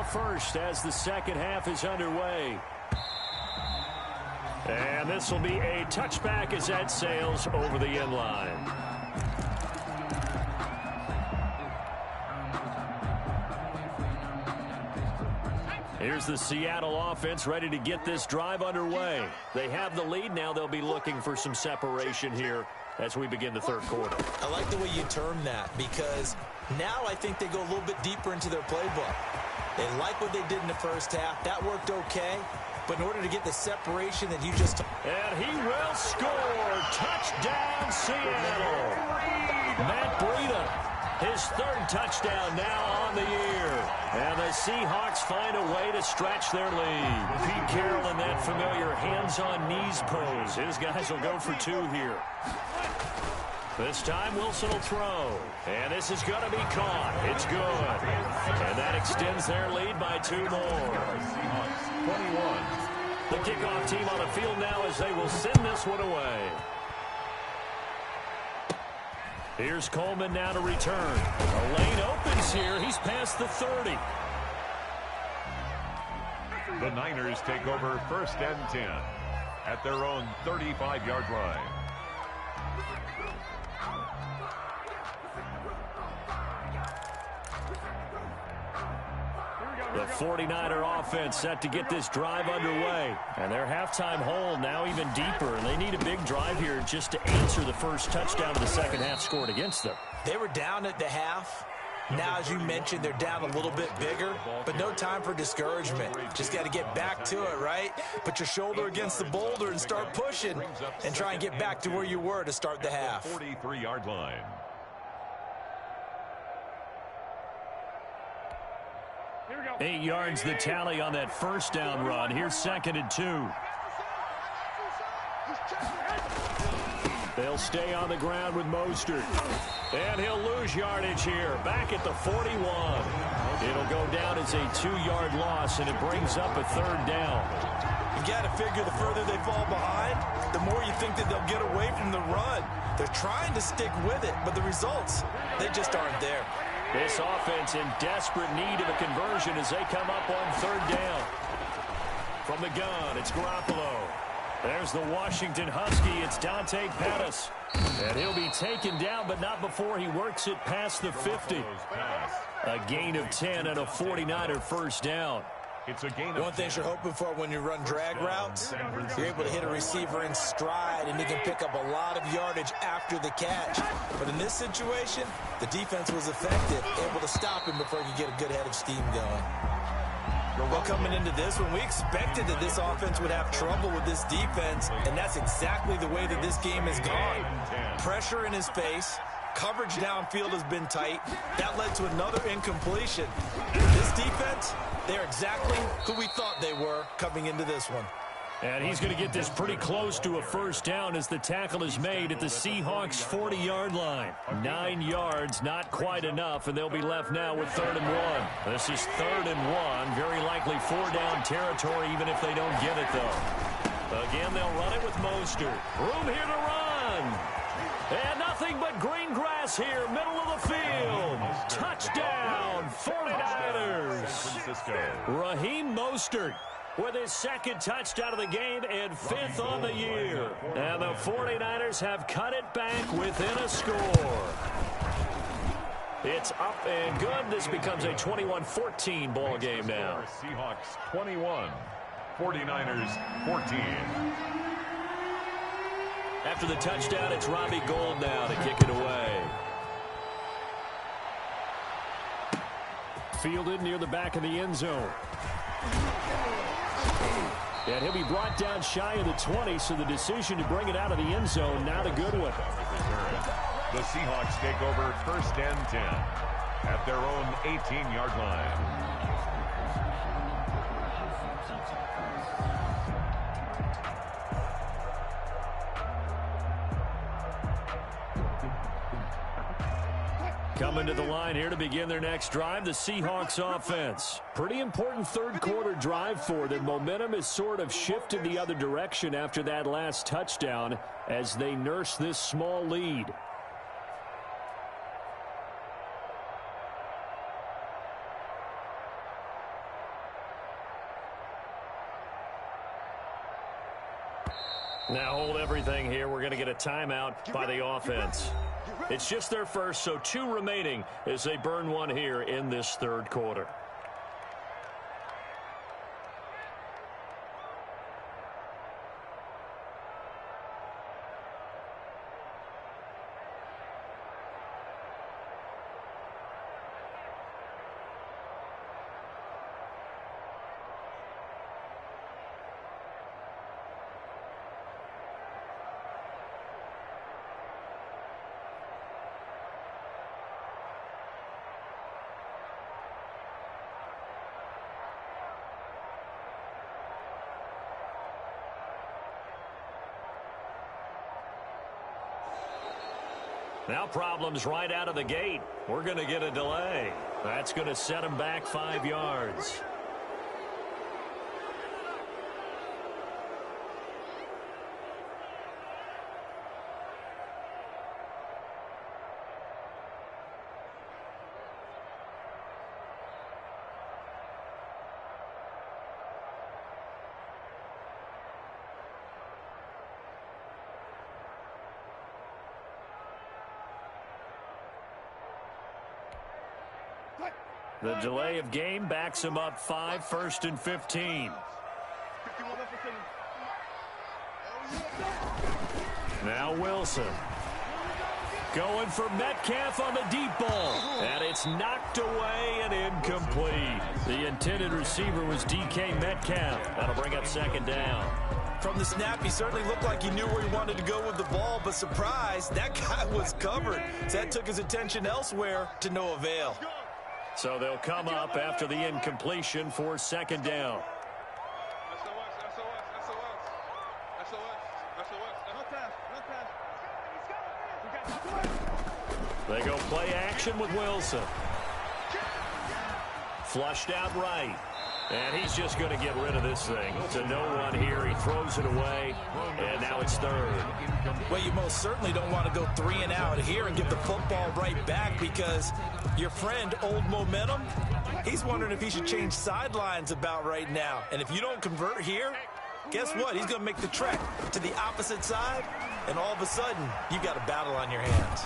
ball first as the second half is underway. And this will be a touchback as that sails over the end line. Here's the Seattle offense ready to get this drive underway. They have the lead. Now they'll be looking for some separation here as we begin the third quarter. I like the way you term that, because now I think they go a little bit deeper into their playbook. They like what they did in the first half. That worked okay. But in order to get the separation that you just... And he will score. Touchdown, Seattle. Matt Breida. His third touchdown now on the year. And the Seahawks find a way to stretch their lead. Pete Carroll in that familiar hands-on-knees pose. His guys will go for two here. This time Wilson will throw. And this is going to be caught. It's good. And that extends their lead by two more. 21. The kickoff team on the field now as they will send this one away. Here's Coleman now to return. The lane opens here. He's past the 30. The Niners take over 1st and 10 at their own 35-yard line. The 49er offense set to get this drive underway. And their halftime hole now even deeper. And they need a big drive here just to answer the first touchdown of the second half scored against them. They were down at the half. Now, as you mentioned, they're down a little bit bigger, but no time for discouragement. Just got to get back to it, right? Put your shoulder against the boulder and start pushing and try and get back to where you were to start the half. 43-yard line. Here we go. 8 yards the tally on that first down run. Here's 2nd and 2. They'll stay on the ground with Mostert. And he'll lose yardage here. Back at the 41. It'll go down as a 2-yard loss, and it brings up a 3rd down. You got to figure the further they fall behind, the more you think that they'll get away from the run. They're trying to stick with it, but the results, they just aren't there. This offense in desperate need of a conversion as they come up on 3rd down. From the gun, it's Garoppolo. There's the Washington Husky. It's Dante Pettis. And he'll be taken down, but not before he works it past the 50. A gain of 10 and a 49er first down. It's a gain. One thing you're hoping for when you run drag routes, you're able to hit a receiver in stride, and he can pick up a lot of yardage after the catch. But in this situation, the defense was effective, able to stop him before he could get a good head of steam going. Well, coming into this one, we expected that this offense would have trouble with this defense, and that's exactly the way that this game has gone. Pressure in his face. Coverage downfield has been tight. That led to another incompletion. This defense, they're exactly who we thought they were coming into this one. And he's going to get this pretty close to a first down as the tackle is made at the Seahawks' 40-yard line. 9 yards, not quite enough, and they'll be left now with 3rd and 1. This is 3rd and 1, very likely 4-down territory even if they don't get it, though. Again, they'll run it with Mostert. Room here to run. And nothing but green grass here, middle of the field. Touchdown, 49ers. Raheem Mostert with his 2nd touchdown of the game and 5th on the year. And the 49ers have cut it back within a score. It's up and good. This becomes a 21-14 ball game now. Seahawks 21, 49ers 14. After the touchdown, it's Robbie Gould now to kick it away. Fielded near the back of the end zone. And he'll be brought down shy of the 20, so the decision to bring it out of the end zone, not a good one. The Seahawks take over 1st and 10 at their own 18-yard line. Coming to the line here to begin their next drive, the Seahawks offense. Pretty important third quarter drive for them. Momentum has sort of shifted the other direction after that last touchdown as they nurse this small lead. Now hold everything here. We're going to get a timeout by the offense. It's just their first, so 2 remaining as they burn one here in this third quarter. Now problems right out of the gate. We're going to get a delay. That's going to set them back 5 yards. The delay of game backs him up 5, 1st and 15. Now Wilson. Going for Metcalf on the deep ball. And it's knocked away and incomplete. The intended receiver was DK Metcalf. That'll bring up 2nd down. From the snap, he certainly looked like he knew where he wanted to go with the ball, but surprise, that guy was covered. So that took his attention elsewhere to no avail. So they'll come up after the incompletion for 2nd down. They go play action with Wilson. Flushed out right. And he's just going to get rid of this thing. To no one here. He throws it away. And now it's 3rd. Well, you most certainly don't want to go 3 and out here and give the football right back, because your friend, Old Momentum, he's wondering if he should change sidelines about right now. And if you don't convert here, guess what? He's going to make the trek to the opposite side, and all of a sudden, you got a battle on your hands.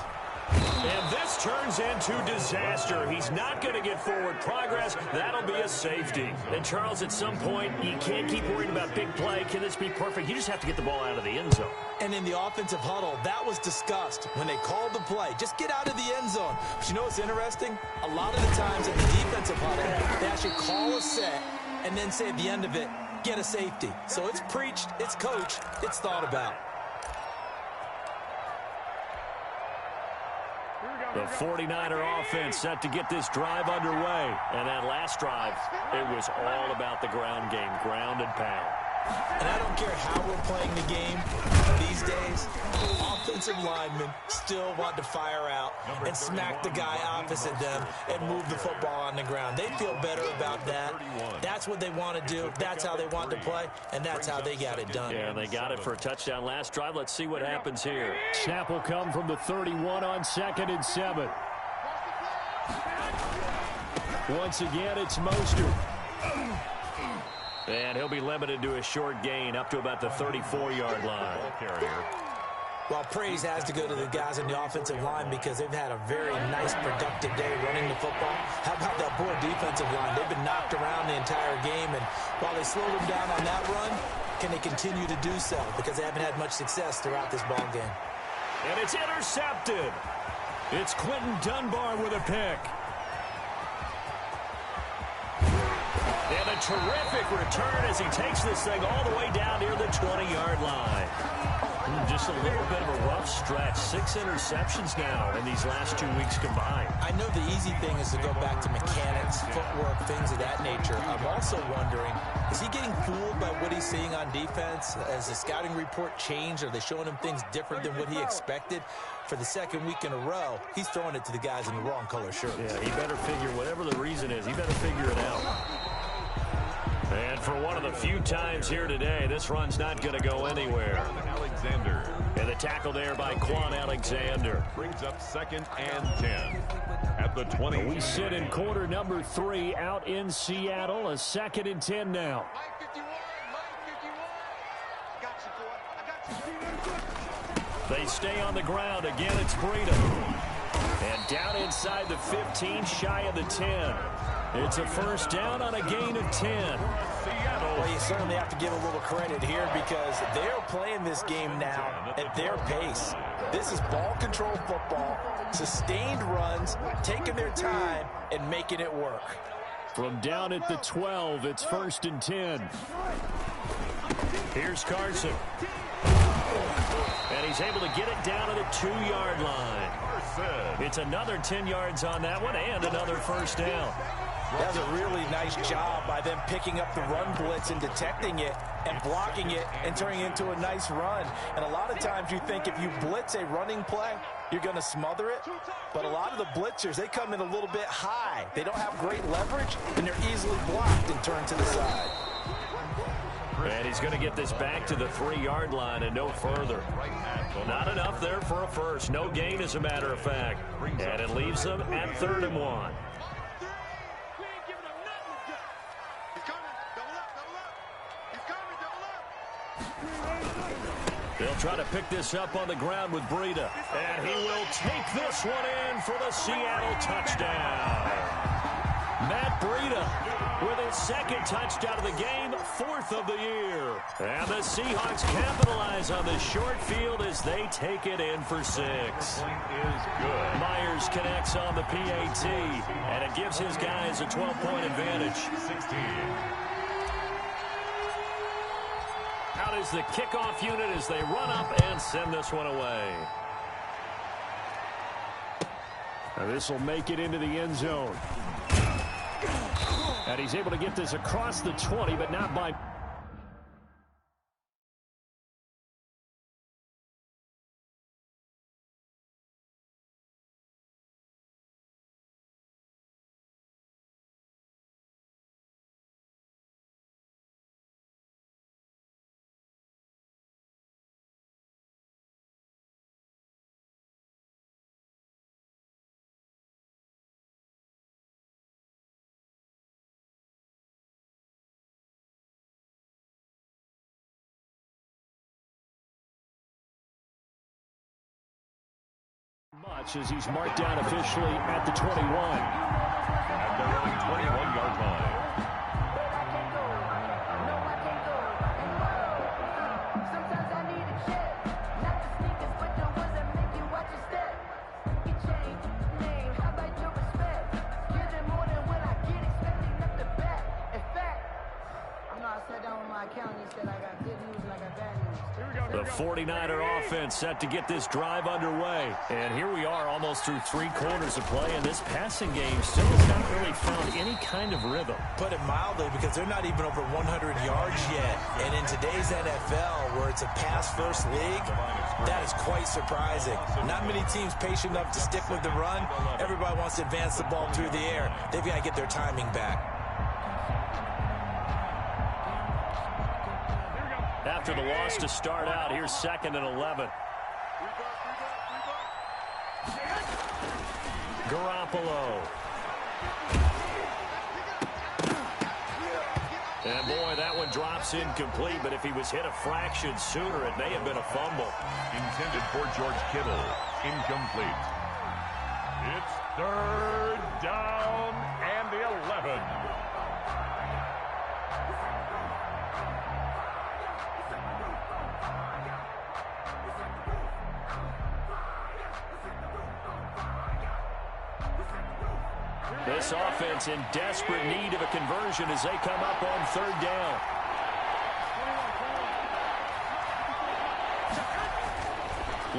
And this turns into disaster. He's not going to get forward progress. That'll be a safety. And, Charles, at some point, you can't keep worrying about big play. Can this be perfect? You just have to get the ball out of the end zone. And in the offensive huddle, that was discussed when they called the play. Just get out of the end zone. But you know what's interesting? A lot of the times in the defensive huddle, they actually call a set and then say at the end of it, get a safety. So it's preached, it's coached, it's thought about. The 49er offense set to get this drive underway. And that last drive, it was all about the ground game, ground and pound. And I don't care how we're playing the game these days, offensive linemen still want to fire out and smack the guy opposite them and move the football on the ground. They feel better about that. That's what they want to do. That's how they want to play, and that's how they got it done. Yeah, they got it for a touchdown last drive. Let's see what happens here. Snap will come from the 31 on 2nd and 7. Once again, it's Mostert. And he'll be limited to a short gain up to about the 34-yard line. Well, praise has to go to the guys in the offensive line because they've had a very nice, productive day running the football. How about that poor defensive line? They've been knocked around the entire game, and while they slowed them down on that run, can they continue to do so? Because they haven't had much success throughout this ball game. And it's intercepted. It's Quentin Dunbar with a pick. And a terrific return as he takes this thing all the way down near the 20-yard line. Just a little bit of a rough stretch. 6 interceptions now in these last 2 weeks combined. I know the easy thing is to go back to mechanics, footwork, things of that nature. I'm also wondering, is he getting fooled by what he's seeing on defense? Has the scouting report changed? Are they showing him things different than what he expected? For the 2nd week in a row, he's throwing it to the guys in the wrong color shirts. Yeah, he better figure, whatever the reason is, he better figure it out. And for one of the few times here today, this run's not going to go anywhere. Alexander. And the tackle there by Quan Alexander. Brings up 2nd and 10 at the 20. We sit in quarter number 3 out in Seattle. A 2nd and 10 now. They stay on the ground. Again, it's Breida. And down inside the 15, shy of the 10. It's a first down on a gain of 10. Well, you certainly have to give a little credit here because they're playing this game now at their pace. This is ball control football, sustained runs, taking their time, and making it work. From down at the 12, it's first and 10. Here's Carson. And he's able to get it down to the 2-yard line. It's another 10 yards on that one and another first down. That's a really nice job by them picking up the run blitz and detecting it and blocking it and turning it into a nice run. And a lot of times you think if you blitz a running play, you're going to smother it. But a lot of the blitzers, they come in a little bit high. They don't have great leverage, and they're easily blocked and turned to the side. And he's going to get this back to the 3-yard line and no further. Not enough there for a first. No gain, as a matter of fact. And it leaves them at 3rd and 1. They'll try to pick this up on the ground with Breida. And he will take this one in for the Seattle touchdown. Matt Breida with his second touchdown of the game, 4th of the year. And the Seahawks capitalize on the short field as they take it in for 6. Myers connects on the PAT, and it gives his guys a 12-point advantage. 16. Out is the kickoff unit as they run up and send this one away. Now this will make it into the end zone. And he's able to get this across the 20, but not by... much as he's marked down officially at the 21. At their own 21-yard line. Sometimes I need a check, not the sneakers, but the ones that make you watch your step. You change name, how about your respect? Give them more than when I get expecting up the back. In fact, I know I sat down with my accountant, he said I got good news and I got bad news. The 49er offense set to get this drive underway. And here we are almost through 3 quarters of play, and this passing game still has not really found any kind of rhythm. Put it mildly, because they're not even over 100 yards yet. And in today's NFL, where it's a pass-first league, that is quite surprising. Not many teams patient enough to stick with the run. Everybody wants to advance the ball through the air. They've got to get their timing back. After the loss to start out, here's 2nd and 11. Garoppolo. And boy, that one drops incomplete, but if he was hit a fraction sooner, it may have been a fumble. Intended for George Kittle. Incomplete. It's 3rd down and 11. This offense in desperate need of a conversion as they come up on 3rd down.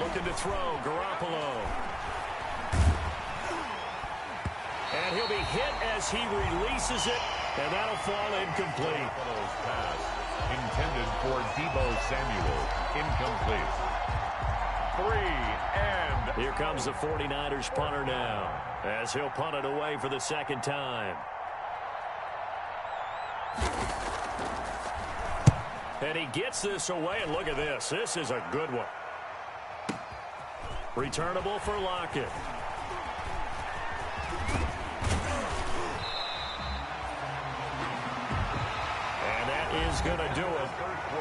Looking to throw, Garoppolo. And he'll be hit as he releases it, and that'll fall incomplete. Pass intended for Deebo Samuel. Incomplete. 3 and... Here comes the 49ers punter now, as he'll punt it away for the 2nd time. And he gets this away, and look at this. This is a good one. Returnable for Lockett. And that that is going to do it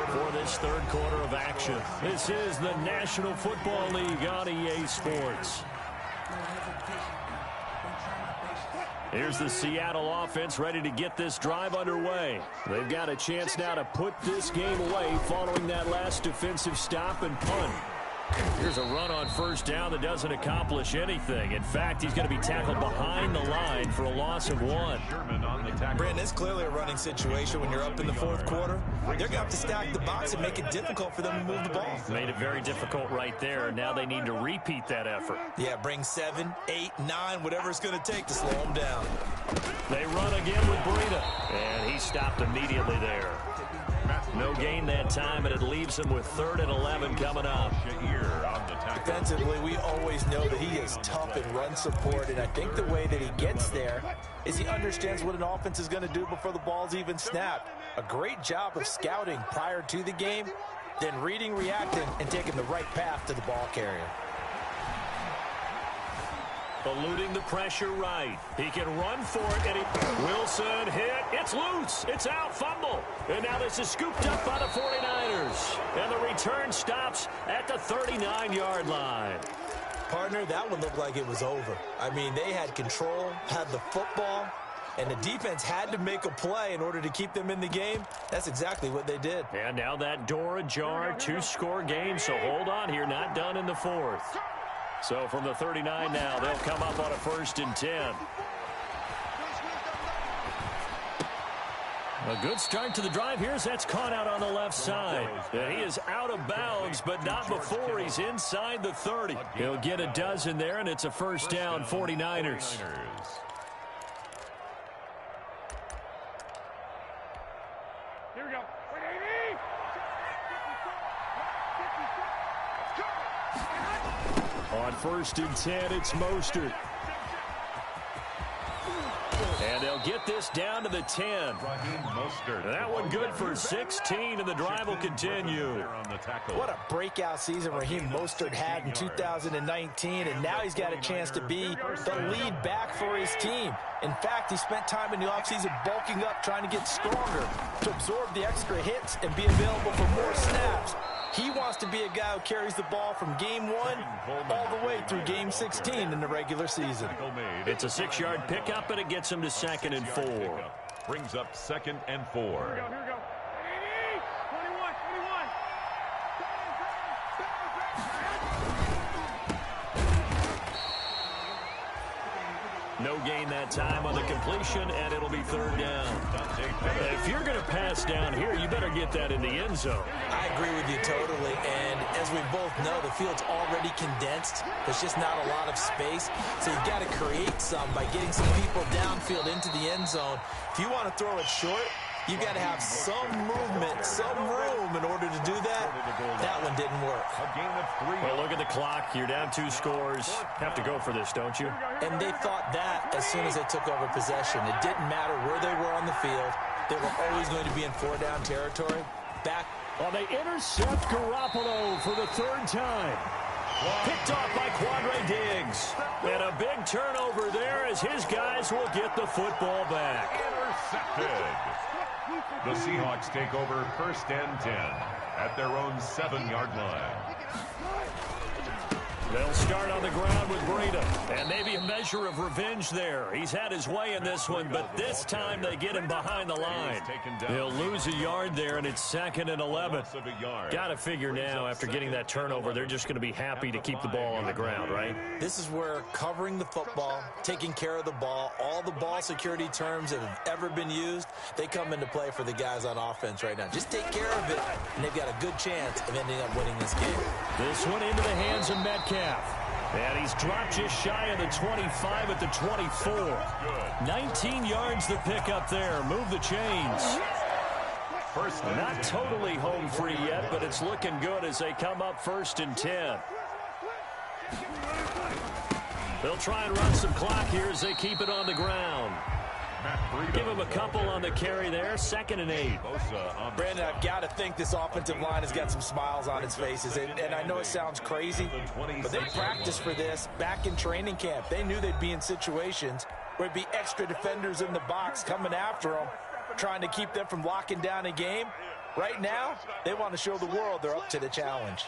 for this third quarter of action. This is the National Football League on EA Sports. Here's the Seattle offense ready to get this drive underway. They've got a chance now to put this game away following that last defensive stop and punt. Here's a run on first down that doesn't accomplish anything. In fact, he's going to be tackled behind the line for a loss of 1. Brandon, it's clearly a running situation when you're up in the fourth quarter. They're going to have to stack the box and make it difficult for them to move the ball. Made it very difficult right there. Now they need to repeat that effort. Yeah, bring 7, 8, 9, whatever it's going to take to slow them down. They run again with Breida, and he stopped immediately there. No gain that time, and it leaves him with 3rd and 11 coming up. Defensively, we always know that he is tough in run support, and I think the way that he gets there is he understands what an offense is going to do before the ball's even snapped. A great job of scouting prior to the game, then reading, reacting, and taking the right path to the ball carrier. Eluding the pressure right. He can run for it, and Wilson hit. It's loose. It's out. Fumble. And now this is scooped up by the 49ers. And the return stops at the 39-yard line. Partner, that one looked like it was over. I mean, they had control, had the football, and the defense had to make a play in order to keep them in the game. That's exactly what they did. And now that door ajar, 2-score game, so hold on here. Not done in the fourth. So from the 39 now, they'll come up on a 1st and 10. A good start to the drive here as that's caught out on the left side. And he is out of bounds, but not before he's inside the 30. He'll get a dozen there, and it's a 1st down, 49ers. Here we go. On 1st and 10, it's Mostert. And they'll get this down to the 10. That one good for 16, and the drive will continue. What a breakout season Raheem Mostert had in 2019, and now he's got a chance to be the lead back for his team. In fact, he spent time in the offseason bulking up, trying to get stronger, to absorb the extra hits and be available for more snaps. He wants to be a guy who carries the ball from game 1 all the way through game 16 in the regular season. It's a 6-yard pickup, and it gets him to 2nd and 4. Brings up 2nd and 4. Here we go. 21, 21. No gain that time on the completion, and it'll be 3rd down. If you're going to pass down here, you better get that in the end zone. I agree with you totally, and as we both know, the field's already condensed. There's just not a lot of space, so you've got to create some by getting some people downfield into the end zone. If you want to throw it short, you've got to have some movement, some room in order to do that. That one didn't work. A gain of 3. Well, look at the clock. You're down 2 scores. Have to go for this, don't you? And they thought that as soon as they took over possession. It didn't matter where they were on the field. They were always going to be in 4-down territory. Back. Well, they intercept Garoppolo for the 3rd time. Picked off by Quandre Diggs. And a big turnover there as his guys will get the football back. Intercepted. The Seahawks take over 1st and 10 at their own 7-yard line. They'll start on the ground with Breida. And maybe a measure of revenge there. He's had his way in this one, but this time they get him behind the line. He'll lose a yard there, and it's 2nd and 11. Got to figure now, after getting that turnover, they're just going to be happy to keep the ball on the ground, right? This is where covering the football, taking care of the ball, all the ball security terms that have ever been used, they come into play for the guys on offense right now. Just take care of it, and they've got a good chance of ending up winning this game. This one into the hands of Metcalf. And he's dropped just shy of the 25 at the 24. 19 yards to pick up there. Move the chains. Not totally home free yet, but it's looking good as they come up 1st and 10. They'll try and run some clock here as they keep it on the ground. Give him a couple on the carry there. 2nd and 8. Brandon, I've got to think this offensive line has got some smiles on its faces. And I know it sounds crazy, but they practiced for this back in training camp. They knew they'd be in situations where it'd be extra defenders in the box coming after them. trying to keep them from locking down a game. Right now, they want to show the world they're up to the challenge.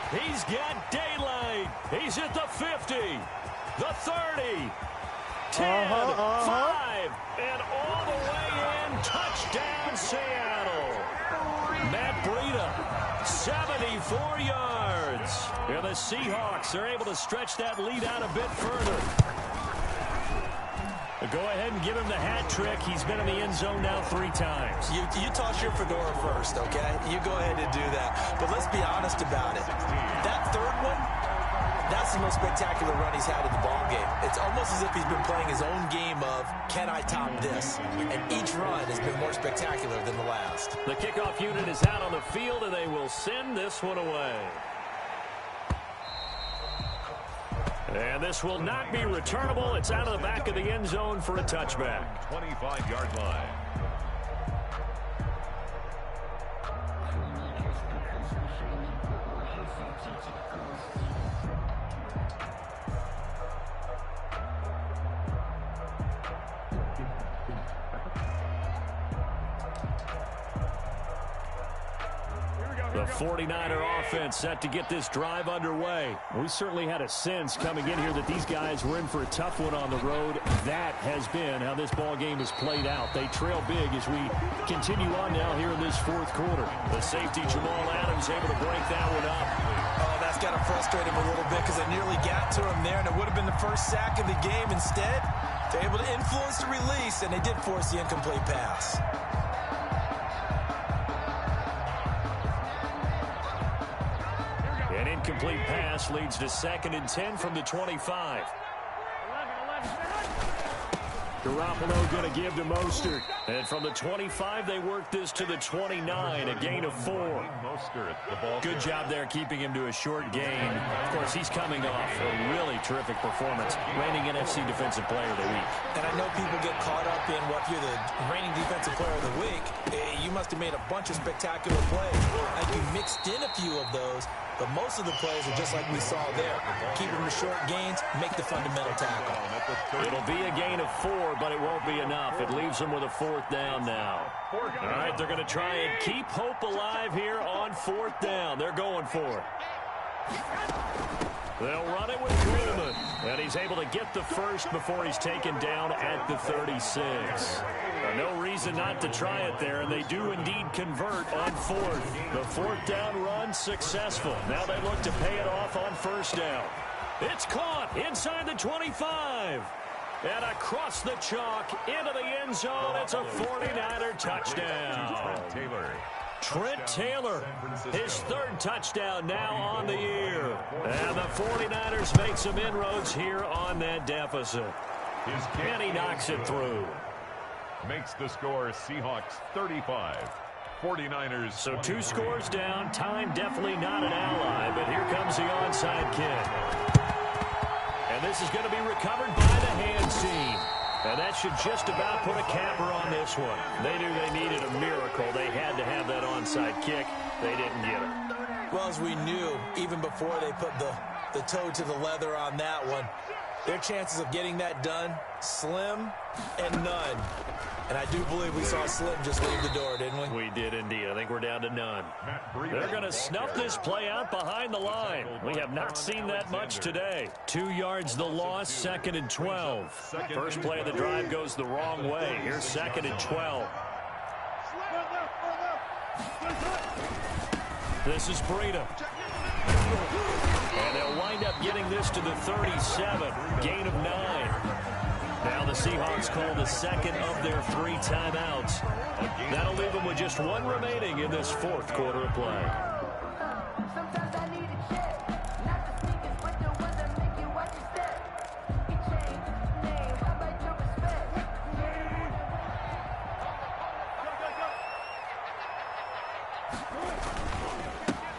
He's got daylight. He's at the 50, the 30, 10, 5, and all the way in. Touchdown, Seattle. Matt Breida, 74 yards. And the Seahawks are able to stretch that lead out a bit further. Go ahead and give him the hat trick. He's been in the end zone now 3 times. You toss your fedora first, okay? You go ahead and do that. But let's be honest about it. That third one, that's the most spectacular run he's had in the ballgame. It's almost as if he's been playing his own game of, can I top this? And each run has been more spectacular than the last. The kickoff unit is out on the field, and they will send this one away. And this will not be returnable. It's out of the back of the end zone for a touchback. 25-yard line. The 49er offense set to get this drive underway. We certainly had a sense coming in here that these guys were in for a tough one on the road. That has been how this ball game has played out. They trail big as we continue on now here in this fourth quarter. The safety, Jamal Adams, able to break that one up. Oh, that's got to frustrate him a little bit because I nearly got to him there, and it would have been the first sack of the game. Instead, they're able to influence the release, and they did force the incomplete pass. An incomplete pass leads to 2nd and 10 from the 25. Garoppolo going to give to Mostert. And from the 25, they work this to the 29, a gain of 4. Good job there keeping him to a short gain. Of course, he's coming off a really terrific performance, reigning NFC Defensive Player of the Week. And I know people get caught up in what you're the reigning Defensive Player of the Week. You must have made a bunch of spectacular plays. Like you mixed in a few of those, but most of the plays are just like we saw there. Keep them to short gains, make the fundamental tackle. It'll be a gain of 4, but it won't be enough. It leaves them with a 4th down now. All right, they're going to try and keep hope alive here on 4th down. They're going for it. They'll run it with Coleman, and he's able to get the first before he's taken down at the 36. No reason not to try it there, and they do indeed convert on 4th. The 4th down run successful. Now they look to pay it off on 1st down. It's caught inside the 25. And across the chalk into the end zone. It's a 49er touchdown. Trent Taylor, his 3rd touchdown now on the year. And the 49ers make some inroads here on that deficit. And he knocks it through. Makes the score Seahawks 35, 49ers. So 2 scores down. Time definitely not an ally, but here comes the onside kick. And this is going to be recovered by the hands team. And that should just about put a capper on this one. They knew they needed a miracle. They had to have that onside kick. They didn't get it. Well, as we knew, even before they put the toe to the leather on that one, their chances of getting that done, slim and none. And I do believe we saw Slim just leave the door, didn't we? We did indeed. I think we're down to none. They're going to snuff this play out behind the line. We have not seen that much today. 2 yards the loss, 2nd and 12. First play of the drive goes the wrong way. Here's 2nd and 12. This is Breida. And they'll wind up getting this to the 37. Gain of 9. Now the Seahawks call the 2nd of their 3 timeouts. That'll leave them with just 1 remaining in this 4th quarter of play. Sometimes I need a check, not the sneakers, but the ones that make you watch your step. You change the name, how about your respect?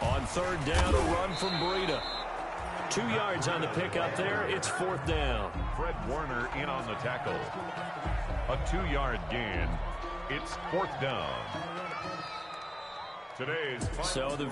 On 3rd down, a run from Breida. 2 yards on the pickup there. It's 4th down. Fred Warner in on the tackle. A 2-yard gain. It's 4th down. Today's So the